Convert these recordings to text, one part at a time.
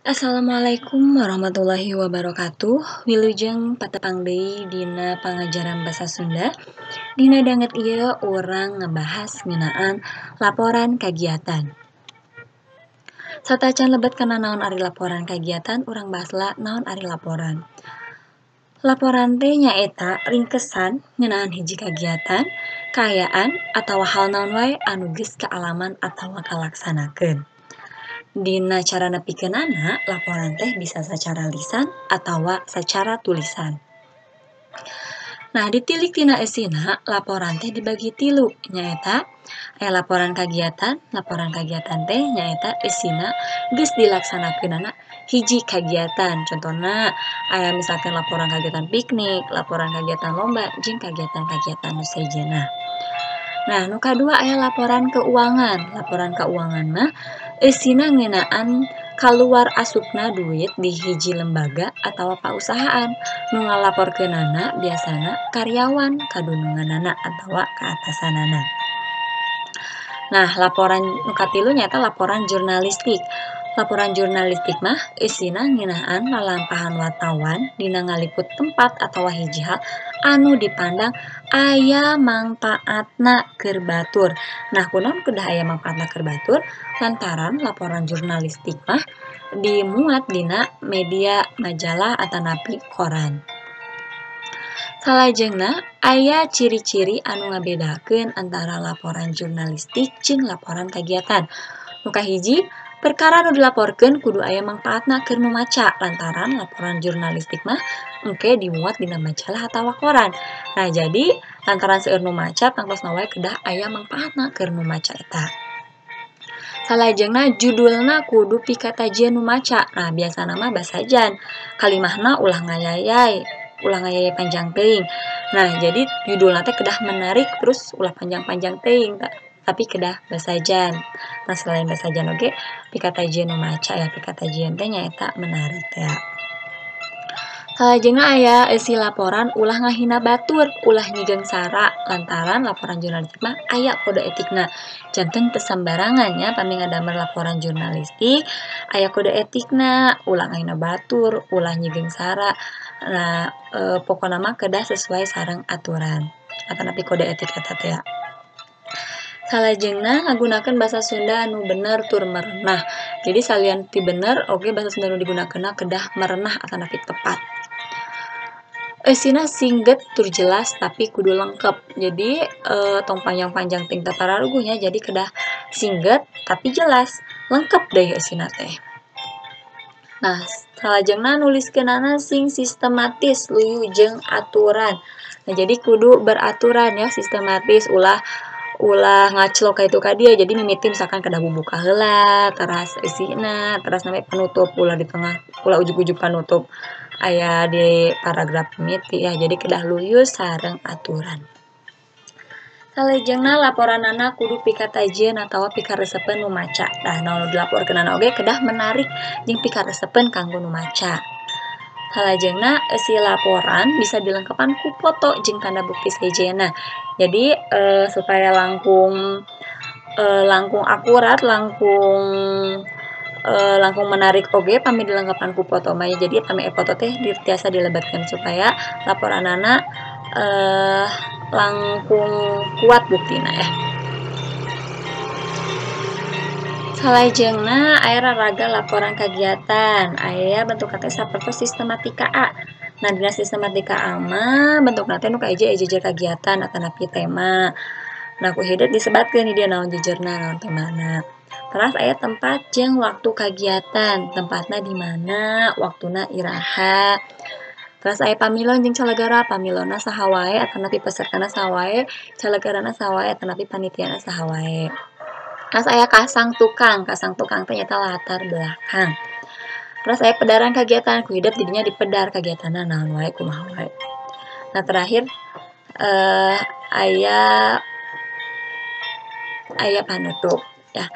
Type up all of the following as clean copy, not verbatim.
Assalamualaikum warahmatullahi wabarakatuh. Wilujeng patepang deui dina pangajaran basa Sunda. Dina danget ieu urang ngebahas ngeunaan laporan kagiatan. Satacan lebet kana naon ari laporan kagiatan, urang bahasla naon ari laporan. Laporan teh nyaeta ringkesan ngeunaan hiji kagiatan, kaayaan, atawa hal naon wae anu geus kaalaman atawa kalaksanakeun. Dina cara nepikeunana, laporan teh bisa sacara lisan atawa sacara tulisan. Nah, ditilik tina eusina, laporan teh dibagi tilu, nyaeta aya laporan kagiatan teh nyaeta eusina geus dilaksanakeunana hiji kagiatan. Contohna aya misalkan laporan kagiatan piknik, laporan kagiatan lomba, jeung kagiatan-kagiatan nu sejenna. Nah, nu kadua aya laporan keuangan. Laporan keuangan mah eusina ngeunaan kaluar asupna duit di hiji lembaga atawa pausahaan. Nu ngalaporkeunana biasana karyawan kadununganana atawa kaatasanana. Nah, laporan nu katilu nyaeta laporan jurnalistik. Laporan jurnalistik mah eusina ngeunaan lalampahan wartawan dina ngaliput tempat atawa hiji hal anu dipandang aya mangpaatna keur batur. Nah, kunaon kedah aya mangpaatna keur batur? Lantaran laporan jurnalistik mah dimuat dina media majalah atanapi koran. Salajengna aya ciri-ciri anu ngabedakeun antara laporan jurnalistik jeung laporan kagiatan. Nu kahiji, perkara nu dilaporkeun kudu aya mangpaatna keur nu maca, lantaran laporan jurnalistik mah engke dimuat dina majalah atawa koran. Nah, jadi lantaran seueur nu maca tangtosna wae kedah aya mangpaatna keur nu maca eta. Salajengna judulna kudu pikatajian nu maca. Nah, biasana mah basajan. Kalimahna ulah ngayayay panjang teuing. Nah, jadi judulna teh kedah menarik terus ulah panjang-panjang teuing tapi kedah basajan. Nah, selain basajan oge pikatajian nu maca ya, pikatajian teh nyaeta menarik ya. Salajengna aya isi laporan ulah ngahina batur, ulah nyiegeung sara, lantaran laporan jurnalistik mah aya kode etikna. Janten teu sambarangan nya pami ngadamel laporan jurnalistik, aya kode etikna, ulah ngahina batur, ulah nyiegeung sara. Nah, pokona mah kedah sesuai sareng aturan. Atanapi kode etik eta teh ya. Salajengna ngagunakeun basa Sunda anu bener tur merenah. Jadi salian ti bener oge basa Sunda nu digunakeunna kedah merenah atanapi tepat. Eusina singget tur jelas tapi kudu lengkep. Jadi tong panjang-panjang teuing teu pararuguh nya, jadi kedah singget tapi jelas, lengkep deui eusina teh. Nah, salajengna nuliskeunana sing sistematis, luyu jeung aturan. Nah, jadi kudu beraturan ya, sistematis, ulah ngaclok ka itu ka dieu. Jadi mimiti misalkan kedah bubuka heula, teras eusina, teras nami penutup, ulah di tengah, ulah ujug-ujug panutup. Aya di paragraf mimiti ya, jadi kedah luyu sareng aturan. Salajengna laporanana kudu pikatajian atawa pikaresepeun nu maca. Nah, naon dilaporkeunana oge kedah menarik jeung pikaresepeun kanggo nu maca. Salajengna isi laporan bisa dilengkepan ku foto jeung tanda bukti sejenna. Jadi supaya langkung akurat, langkung menarik oge pami dilengkepan ku foto mah. Jadi pami foto teh tiasa dilebetkeun supaya laporanana langkung kuat buktina ya. Salajengna aya raraga laporan kagiatan. Aya bentukna teh sapertos sistematika A. Nah, dina sistematika A mah bentukna teh nu kaeja kagiatan atanapi tema. Nah, ku hideut disebatkeun di dieu naon jejerna, naon temana. Teras aya tempat jeung waktu kagiatan. Tempatna di mana, waktuna iraha. Terus aya pamilon jeung calegara, pamilonna saha wae atanapi pesertana saha wae, calegarana saha wae atanapi panitiana saha wae. Terus aya kasang tukang teh nyaeta latar belakang. Terus aya pedaran kagiatan, ku hideuk didinya dipedar kagiatanna naon wae kumaha wae. Nah, terakhir aya panutup ya.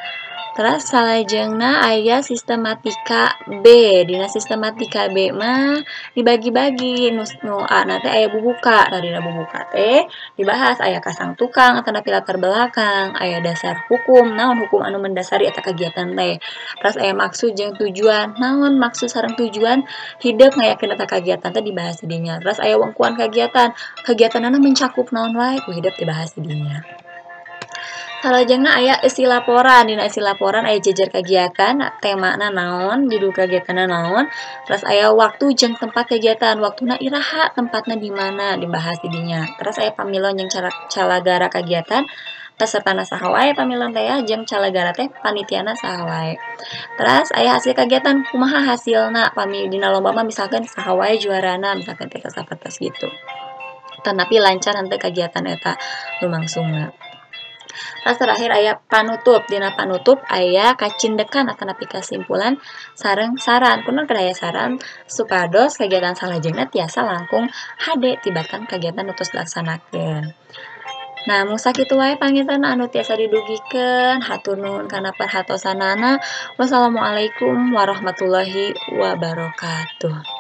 Terus salajengna aya sistematika B. Dina sistematika B mah dibagi-bagi nu A na teh aya bubuka. Dina bubuka teh dibahas aya kasang tukang atanapi latar belakang, aya dasar hukum, naon hukum anu mendasari eta kagiatan teh. Terus aya maksud jeung tujuan, naon maksud sareng tujuan hideuk ngayakeun eta kagiatan teh dibahas di dinya. Terus aya wengkuan kagiatan, kagiatanana mencakup naon wae ku hideuk dibahas di dinya. Salajengna aya isi laporan, dina isi laporan aya jejer kagiatan, temana naon, judul kagiatanna naon, terus aya waktu jeung tempat kegiatan, waktuna iraha, tempatna di mana, dibahas di dinya. Terus aya pamilon jeung calagara kagiatan, pesertana saha wae pamilon teh jeung calagara teh panitiana saha wae. Terus aya hasil kagiatan, kumaha hasilna, dina lomba mah misalkan saha wae juarana, misalkan teh sapertos gitu. Tanapi lancar henteu kagiatan eta lumangsungna. Terus terakhir aya panutup. Dina panutup aya kacindekan atanapi kasimpulan sareng saran. Kunaon keur aya saran supados kagiatan salajengna tiasa langkung hade tibatan kagiatan nu tos dilaksanakeun. Nah, mung sakitu wae panginten anu tiasa didugikeun. Hatur nuhun kana perhatosanana. Wassalamualaikum warahmatullahi wabarakatuh.